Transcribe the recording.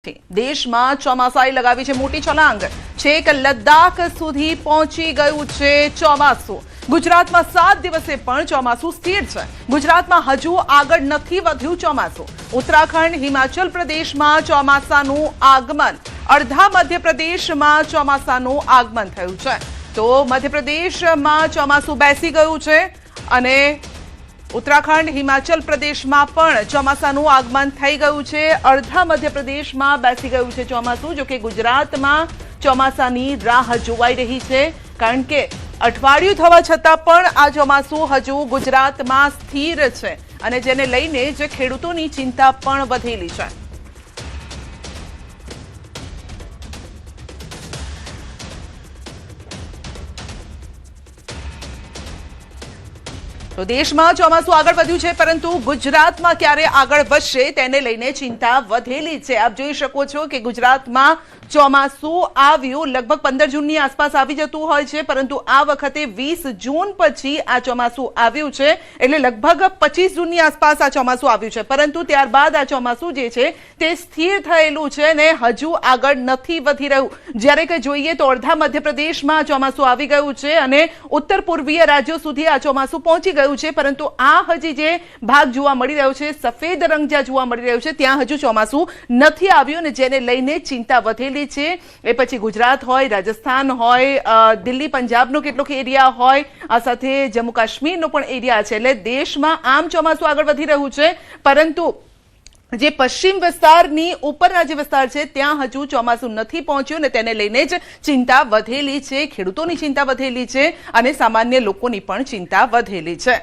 દેશમાં ચોમાસાએ લગાવી છે મોટી છલાંગ. છેક લદ્દાખ સુધી પહોંચી ગયું છે ચોમાસું. ગુજરાતમાં 7 દિવસે પણ ચોમાસું સ્થિર છે. ગુજરાતમાં હજુ આગળ નથી વધ્યું ચોમાસું. ઉત્તરાખંડ, હિમાચલ પ્રદેશમાં ચોમાસાનું આગમન. અડધા મધ્યપ્રદેશમાં ચોમાસાનું આગમન થયું છે. તો મધ્યપ્રદેશમાં ચોમાસું બેસી ગયું છે અને ઉત્તરાખંડ, હિમાચલ પ્રદેશમાં પણ ચોમાસાનું આગમન થઈ ગયું છે. અડધા મધ્યપ્રદેશમાં બેસી ગયું છે ચોમાસું. જો કે ગુજરાતમાં ચોમાસાની રાહ જોવાઈ રહી છે, કારણ કે અઠવાડિયું થવા છતાં પણ આ ચોમાસું હજુ ગુજરાતમાં સ્થિર છે અને જેને લઈને જ ખેડૂતોની ચિંતા પણ વધેલી છે. તો દેશમાં ચોમાસું આગળ વધ્યું છે, પરંતુ ગુજરાતમાં ક્યારે આગળ વધશે તેને લઈને ચિંતા વધેલી છે. આપ જોઈ શકો છો કે ગુજરાતમાં ચોમાસું આવ્યું લગભગ 15 જૂનની આસપાસ આવી જતું હોય છે, પરંતુ આ વખતે 20 જૂન પછી આ ચોમાસું આવ્યું છે. એટલે લગભગ 25 જૂનની આસપાસ આ ચોમાસું આવ્યું છે, પરંતુ ત્યારબાદ આ ચોમાસું જે છે તે સ્થિર થયેલું છે ને હજુ આગળ નથી વધી રહ્યું. જ્યારે કે જોઈએ તો અડધા મધ્યપ્રદેશમાં ચોમાસું આવી ગયું છે અને ઉત્તર પૂર્વીય રાજ્યો સુધી આ ચોમાસું પહોંચી ગયું છે, પરંતુ આ હજી જે ભાગ જોવા મળી રહ્યો છે, સફેદ રંગ જ્યાં જોવા મળી રહ્યો છે, ત્યાં હજુ ચોમાસું નથી આવ્યું અને જેને લઈને ચિંતા વધેલી છે. એ પછી ગુજરાત હોય, રાજસ્થાન હોય, દિલ્હી, પંજાબનો કેટલોક એરિયા હોય, આ સાથે જમ્મુ કાશ્મીરનો પણ એરિયા છે. એટલે દેશમાં આમ ચોમાસું આગળ વધી રહ્યું છે, પરંતુ જે પશ્ચિમ વિસ્તારની ઉપરના જે વિસ્તાર છે ત્યાં હજુ ચોમાસું નથી પહોંચ્યું અને તેને લઈને જ ચિંતા વધેલી છે. ખેડૂતોની ચિંતા વધેલી છે અને સામાન્ય લોકોની પણ ચિંતા વધેલી છે.